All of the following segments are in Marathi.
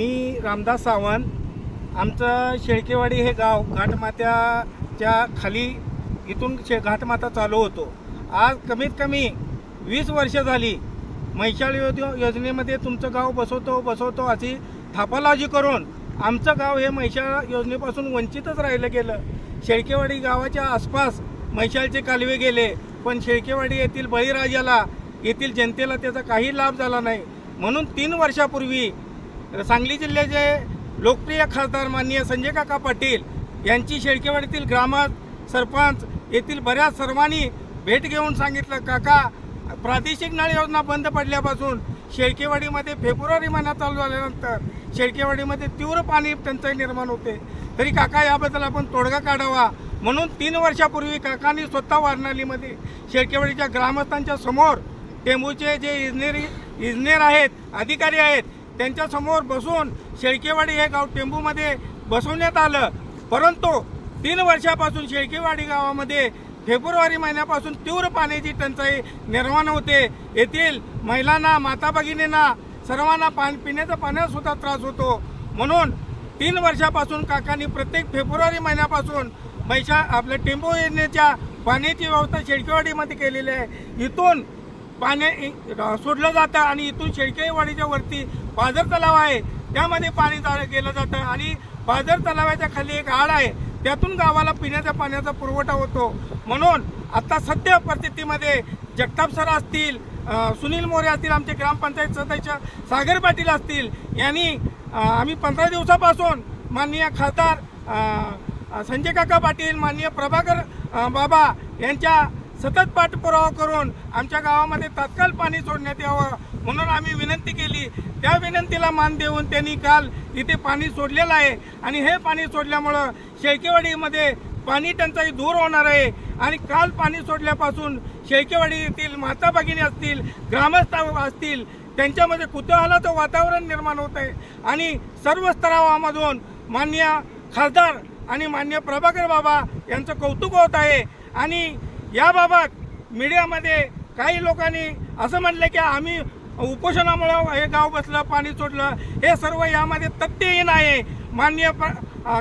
मी रामदास सावंत। आमचं शेळकेवाडी हे गाव घाटमाथ्याच्या खाली इथून घाटमाथा चालू होतो। आज कमीत कमी 20 वर्ष झाली म्हैसाळ योजनेमध्ये तुमचं गाव बसवतो अशी थापालाजी करून आमचं गाव हे म्हैसाळ योजनेपासून वंचितच राहिलं गेलं। शेळकेवाडी गावाच्या आसपास म्हैसाळचे कालवे गेले, पण शेळकेवाडी येथील बळीराजाला येथील जनतेला त्याचा काही लाभ झाला नाही। म्हणून 3 वर्षापूर्वी सांगली जिल्ह्याचे लोकप्रिय खासदार माननीय संजय काका पाटील यांची शेळकेवाडीतील ग्रामस्थ सरपंच येथील बऱ्याच सर्वांनी भेट घेऊन सांगितलं, काका प्रादेशिक नळ योजना बंद पडल्यापासून शेळकेवाडीमध्ये फेब्रुवारी महिना चालू झाल्यानंतर शेळकेवाडीमध्ये तीव्र पाणी टंचाई निर्माण होते, तरी काका याबद्दल आपण तोडगा काढावा म्हणून 3 वर्षापूर्वी काकांनी स्वतः वारणालीमध्ये शेळकेवाडीच्या ग्रामस्थांच्या समोर टेंबूचे जे इंजिनियर आहेत, अधिकारी आहेत, त्यांच्या समोर बसून शेळकेवाडी हे गाव टेंबूमध्ये बसवण्यात आलं। परंतु 3 वर्षापासून शेळकेवाडी गावामध्ये फेब्रुवारी महिन्यापासून तीव्र पाण्याची टंचाई निर्माण होते। येथील महिलांना, माता भगिनींना सर्वांना पिण्याच्या पाण्याचा सुद्धा त्रास होतो। म्हणून 3 वर्षापासून काकांनी प्रत्येक फेब्रुवारी महिन्यापासून आपल्या टेंबू योजनेच्या पाण्याची व्यवस्था शेळकेवाडीमध्ये केलेली आहे। इथून पाणी सोडलं जातं आणि इथून शेळकेवाडीच्या वरती पाझर तलाव आहे, त्यामध्ये पाणी गेलं जातं आणि पाझर तलावाच्या खाली एक आड आहे, त्यातून गावाला पिण्याच्या पाण्याचा पुरवठा होतो। म्हणून आता सध्या परिस्थितीमध्ये जगताप सर असतील, सुनील मोरे असतील, आमचे ग्रामपंचायत सदस्य सागर पाटील असतील, यांनी आम्ही 15 दिवसापासून माननीय खासदार संजय काका पाटील, माननीय प्रभाकर बाबा यांच्या सतत पाठपुरावा करून आमच्या गावामध्ये तात्काळ पाणी सोडण्यात यावं म्हणून आम्ही विनंती केली। त्या विनंतीला मान देऊन त्यांनी काल इथे पाणी सोडलेलं आहे आणि हे पाणी सोडल्यामुळं शेळकेवाडीमध्ये पाणी टंचाई दूर होणार आहे। आणि काल पाणी सोडल्यापासून शेळकेवाडी येथील माता भगिनी असतील, ग्रामस्थ असतील, त्यांच्यामध्ये कुतूहलाचं वातावरण निर्माण होत आहे आणि सर्व स्तरामधून माननीय खासदार आणि माननीय प्रभाकर बाबा यांचं कौतुक होत आहे। आणि याबाबत मीडियामध्ये काही लोकांनी असं म्हटलं की आम्ही उपोषणामुळे हे गाव बसलं, पाणी सोडलं, हे सर्व यामध्ये तथ्यहीन आहे। माननीय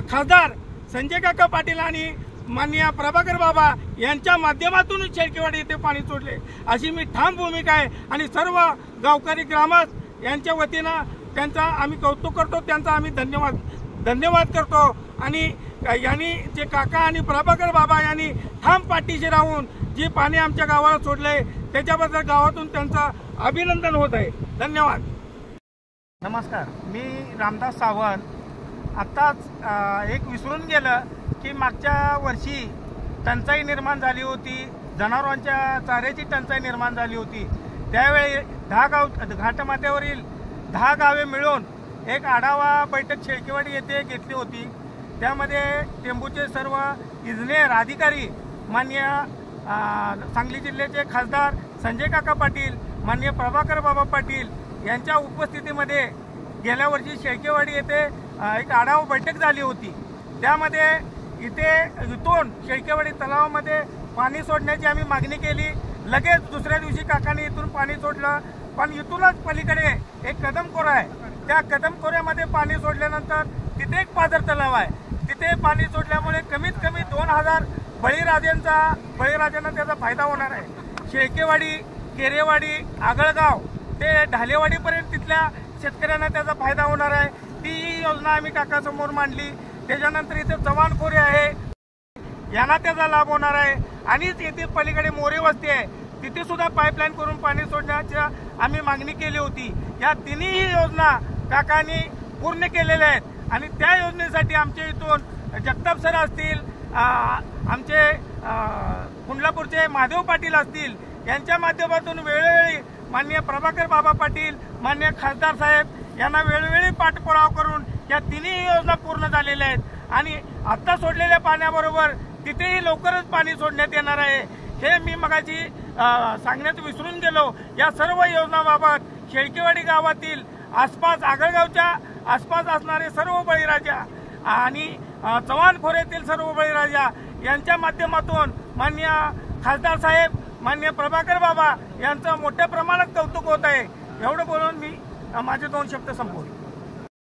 खासदार संजय काका पाटील आणि माननीय प्रभाकर बाबा यांच्या माध्यमातून शेळकेवाडी येथे पाणी सोडले अशी मी ठाम भूमिका आहे आणि सर्व गावकरी ग्रामस्थ यांच्या वतीनं त्यांचा आम्ही कौतुक करतो, त्यांचा आम्ही धन्यवाद करतो। आणि यांनी जे काका आणि प्रभाकर बाबा यांनी ठाम पाठीशी राहून जे पाणी आमच्या गावाला सोडले त्याच्याबद्दल गावातून त्यांचा अभिनंदन होत आहे। धन्यवाद। नमस्कार, मी रामदास सावंत। आत्ताच एक विसरून गेलं की मागच्या वर्षी टंचाई निर्माण झाली होती, जनावरांच्या चाऱ्याची टंचाई निर्माण झाली होती। त्यावेळी 10 घाटमाथ्यावरील 10 गावे मिळून एक आढावा बैठक शेळकेवाडी येथे घेतली होती। त्यामध्ये टेंबूचे सर्व इंजिनियर, अधिकारी, माननीय सांगली जिल्ह्याचे खासदार संजय काका पाटील, माननीय प्रभाकर बाबा पाटील यांच्या उपस्थितीमध्ये गेल्या वर्षी शेळकेवाडी येथे एक आढावा बैठक झाली होती। त्यामध्ये इथून शेळकेवाडी तलावामध्ये पाणी सोडण्याची आम्ही मागणी केली। लगेच दुसऱ्या दिवशी काकांनी इथून पाणी सोडलं, पण इथूनच पलीकडे एक कदमखोरा आहे, त्या कदमखोऱ्यामध्ये पाणी सोडल्यानंतर तिथे एक पाझर तलाव आहे, तिथे पाणी सोडल्यामुळे कमीत कमी 2000 बळीराजांना त्याचा फायदा होणार आहे। शेळकेवाडी, केरेवाडी, आगळगाव ते ढालेवाडीपर्यंत तिथल्या शेतकऱ्यांना त्याचा फायदा होणार आहे। ती योजना आम्ही काकासमोर मांडली। त्याच्यानंतर इथे चव्हाणखोरे आहे, यांना त्याचा लाभ होणार आहे आणि येथे पलीकडे मोरे वस्ती आहे, तिथे सुद्धा पाईपलाईन करून पाणी सोडण्याची आम्ही मागणी केली होती। या तिन्ही योजना काकांनी पूर्ण केलेल्या आहेत आणि त्या योजनेसाठी आमच्या इथून जगताप सर असतील, आमचे कुंडलापूरचे महादेव पाटील असतील, यांच्या माध्यमातून वेळोवेळी माननीय प्रभाकर बाबा पाटील, माननीय खासदार साहेब यांना वेळोवेळी पाठपुरावा करून या तिन्ही योजना पूर्ण झालेल्या आहेत आणि आता सोडलेल्या पाण्याबरोबर तिथेही लवकरच पाणी सोडण्यात येणार आहे। हे मी मगाशी सांगण्यात विसरून गेलो। या सर्व योजनांबाबत शेळकेवाडी गावातील आसपास, आगळगावच्या आसपास असणारे सर्व बळीराजा आणि चव्हाणखोऱ्यातील सर्व बळीराजा यांच्या माध्यमातून माननीय खासदार साहेब, माननीय प्रभाकर बाबा यांचं मोठ्या प्रमाणात कौतुक होत आहे। एवढं बोलून मी माझे 2 शब्द संपवले।